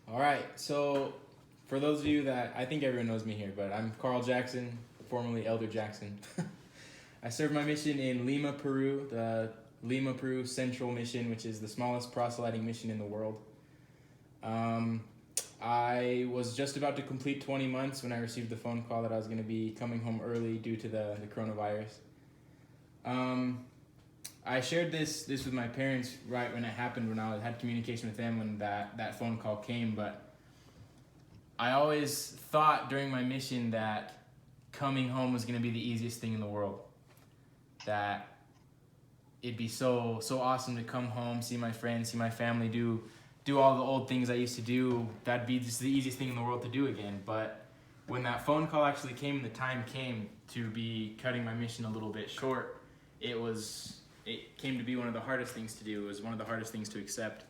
All right, so for those of you that, I think everyone knows me here, but I'm Carl Jackson, formerly Elder Jackson. I serve my mission in Lima, Peru, the Lima, Peru Central Mission, which is the smallest proselyting mission in the world. I was just about to complete 20 months when I received the phone call that I was going to be coming home early due to the coronavirus. I shared this with my parents right when it happened, when I had communication with them when that phone call came, but I always thought during my mission that coming home was going to be the easiest thing in the world. That it'd be so awesome to come home, see my friends, see my family, do all the old things I used to do. That'd be just the easiest thing in the world to do again. But when that phone call actually came and the time came to be cutting my mission a little bit short, it came to be one of the hardest things to do. It was one of the hardest things to accept.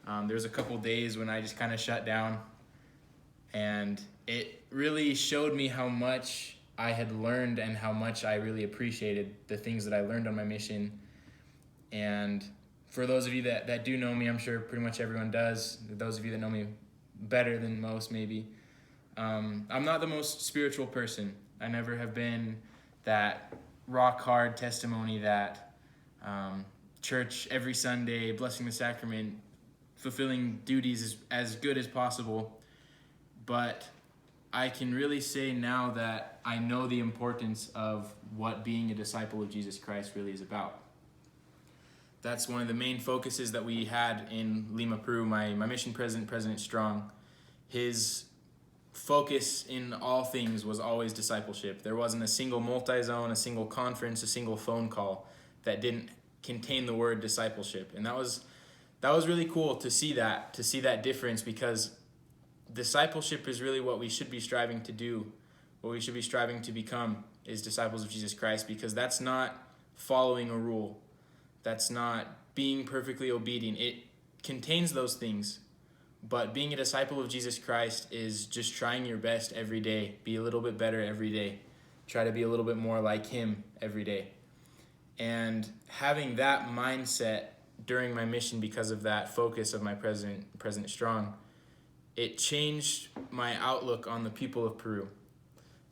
There was a couple days when I just kind of shut down, and it really showed me how much I had learned and how much I really appreciated the things that I learned on my mission. And for those of you that do know me, I'm sure pretty much everyone does. Those of you that know me better than most, maybe. I'm not the most spiritual person. I never have been that rock hard testimony that church every Sunday, blessing the sacrament, fulfilling duties as good as possible. But I can really say now that I know the importance of what being a disciple of Jesus Christ really is about. That's one of the main focuses that we had in Lima, Peru. My mission president, President Strong, his focus in all things was always discipleship. There wasn't a single multi-zone, a single conference, a single phone call that didn't contain the word discipleship. And that was really cool to see that difference, because discipleship is really what we should be striving to do, what we should be striving to become, is disciples of Jesus Christ, because that's not following a rule. That's not being perfectly obedient. It contains those things, but being a disciple of Jesus Christ is just trying your best every day, be a little bit better every day, try to be a little bit more like him every day. And having that mindset during my mission, because of that focus of my President Strong, it changed my outlook on the people of Peru.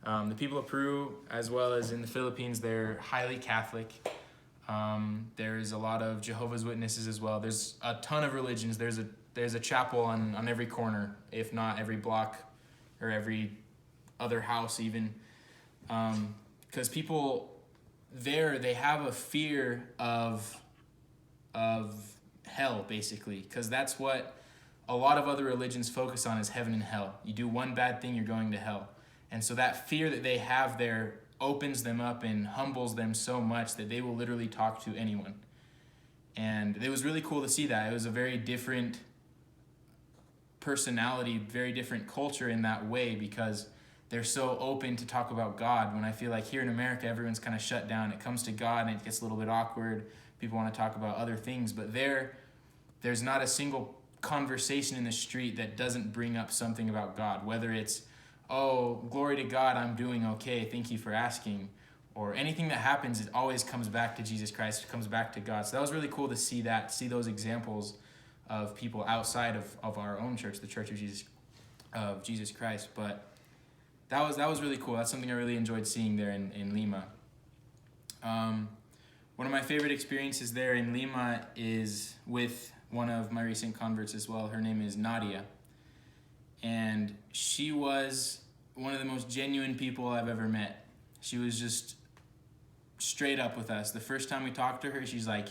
The people of Peru, as well as in the Philippines, they're highly Catholic. There's a lot of Jehovah's Witnesses as well. There's a ton of religions. There's a chapel on every corner, if not every block or every other house even. Because people there, they have a fear of hell, basically, because that's what a lot of other religions focus on, is heaven and hell. You do one bad thing, you're going to hell. And so that fear that they have there opens them up and humbles them so much that they will literally talk to anyone. And it was really cool to see that. It was a very different personality, very different culture in that way, because they're so open to talk about God. When I feel like here in America, everyone's kind of shut down. It comes to God and it gets a little bit awkward. People want to talk about other things, but there's not a single conversation in the street that doesn't bring up something about God, whether it's, oh, glory to God, I'm doing okay, thank you for asking, or anything that happens, it always comes back to Jesus Christ, it comes back to God. So that was really cool to see those examples of people outside of our own church, the Church of Jesus Christ. But that was really cool. That's something I really enjoyed seeing there in Lima. One of my favorite experiences there in Lima is with one of my recent converts as well. Her name is Nadia. And she was one of the most genuine people I've ever met. She was just straight up with us. The first time we talked to her, she's like,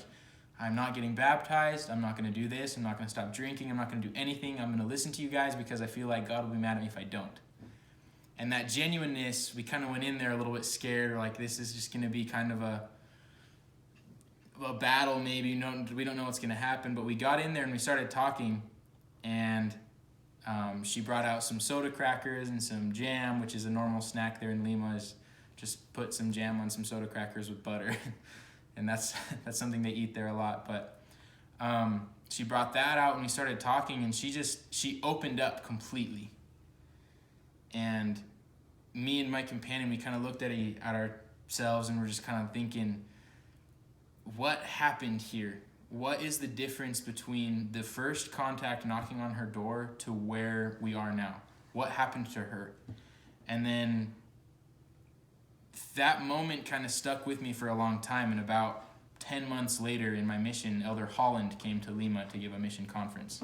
I'm not getting baptized. I'm not going to do this. I'm not going to stop drinking. I'm not going to do anything. I'm going to listen to you guys because I feel like God will be mad at me if I don't. And that genuineness, we kind of went in there a little bit scared, like this is just going to be kind of a battle maybe. We don't know what's going to happen. But we got in there and we started talking, and she brought out some soda crackers and some jam, which is a normal snack there in Lima, is just put some jam on some soda crackers with butter. And that's something they eat there a lot. But she brought that out and we started talking, and she opened up completely. And me and my companion, we kind of looked at ourselves and we're just kind of thinking, what happened here? what is the difference between the first contact knocking on her door to where we are now? What happened to her? And then that moment kind of stuck with me for a long time. And about 10 months later in my mission, Elder Holland came to Lima to give a mission conference.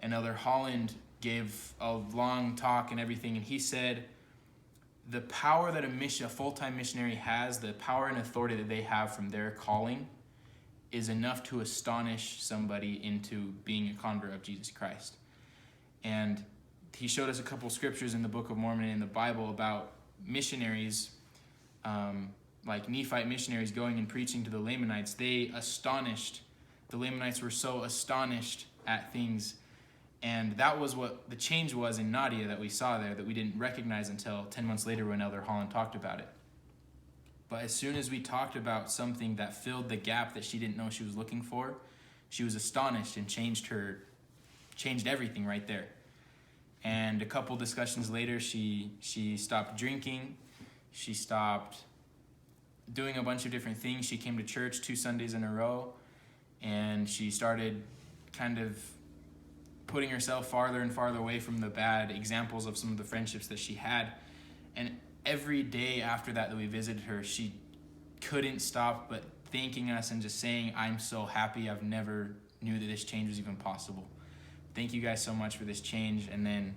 And Elder Holland gave a long talk and everything. And he said, the power that a full-time missionary has, the power and authority that they have from their calling, is enough to astonish somebody into being a convert of Jesus Christ. And he showed us a couple scriptures in the Book of Mormon and in the Bible about missionaries, like Nephite missionaries going and preaching to the Lamanites. The Lamanites were so astonished at things. And that was what the change was in Nadia that we saw there, that we didn't recognize until 10 months later when Elder Holland talked about it. But as soon as we talked about something that filled the gap that she didn't know she was looking for, she was astonished and changed everything right there. And a couple discussions later, she stopped drinking. She stopped doing a bunch of different things. She came to church 2 Sundays in a row, and she started kind of putting herself farther and farther away from the bad examples of some of the friendships that she had. And every day after that we visited her, she couldn't stop but thanking us and just saying, I'm so happy. I've never knew that this change was even possible. Thank you guys so much for this change. And then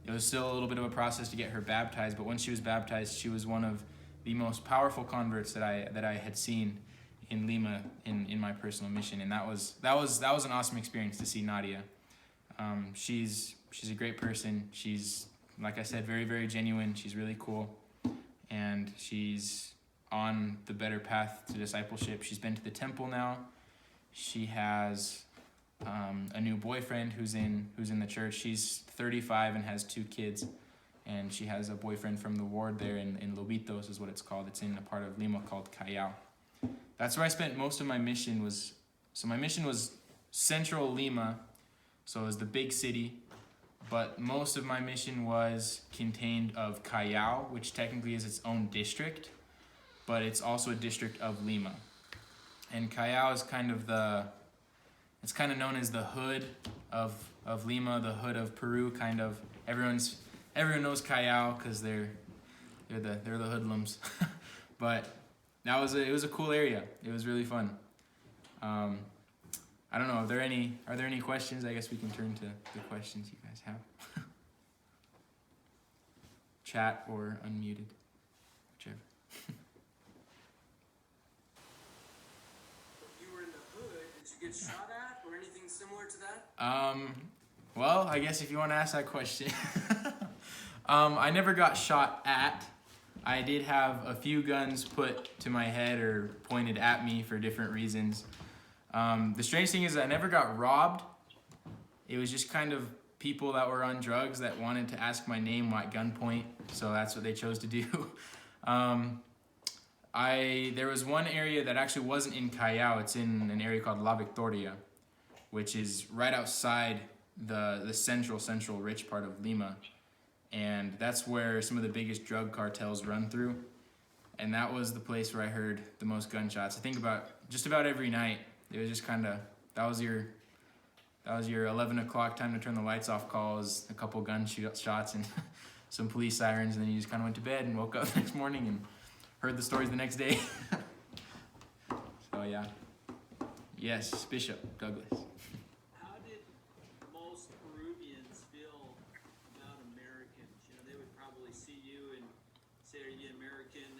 it was still a little bit of a process to get her baptized, but once she was baptized, she was one of the most powerful converts that I had seen in Lima in my personal mission. And that was an awesome experience to see Nadia. She's a great person. She's, like I said, very, very genuine. She's really cool. And she's on the better path to discipleship. She's been to the temple now. She has a new boyfriend who's in the church. She's 35 and has 2 kids. And she has a boyfriend from the ward there in Lobitos is what it's called. It's in a part of Lima called Callao. That's where I spent most of my mission. So my mission was central Lima, so it was the big city. But most of my mission was contained of Callao, which technically is its own district, but it's also a district of Lima. And Callao is it's kind of known as the hood of Lima, the hood of Peru, kind of. Everyone knows Callao because they're the hoodlums. But it was a cool area. It was really fun. I don't know, are there any questions? I guess we can turn to the questions you guys have. Chat or unmuted, whichever. You were in the hood, did you get shot at or anything similar to that? Well, I guess if you want to ask that question. I never got shot at. I did have a few guns put to my head or pointed at me for different reasons. The strange thing is I never got robbed. It was just kind of people that were on drugs that wanted to ask my name at gunpoint, so that's what they chose to do. There was one area that actually wasn't in Callao. It's in an area called La Victoria, which is right outside the central rich part of Lima. And that's where some of the biggest drug cartels run through. And that was the place where I heard the most gunshots. I think just about every night. It was just kind of, that was your 11 o'clock time to turn the lights off call, was a couple shots and some police sirens, and then you just kind of went to bed and woke up the next morning and heard the stories the next day. So yeah. Yes, Bishop Douglas. How did most Peruvians feel about Americans? You know, they would probably see you and say, are you American?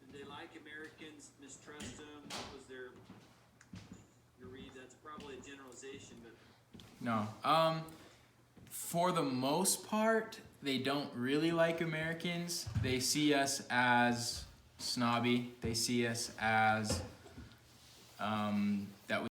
Did they like Americans, mistrust them? What was your read? That's probably a generalization, but... No. For the most part, they don't really like Americans. They see us as snobby. They see us as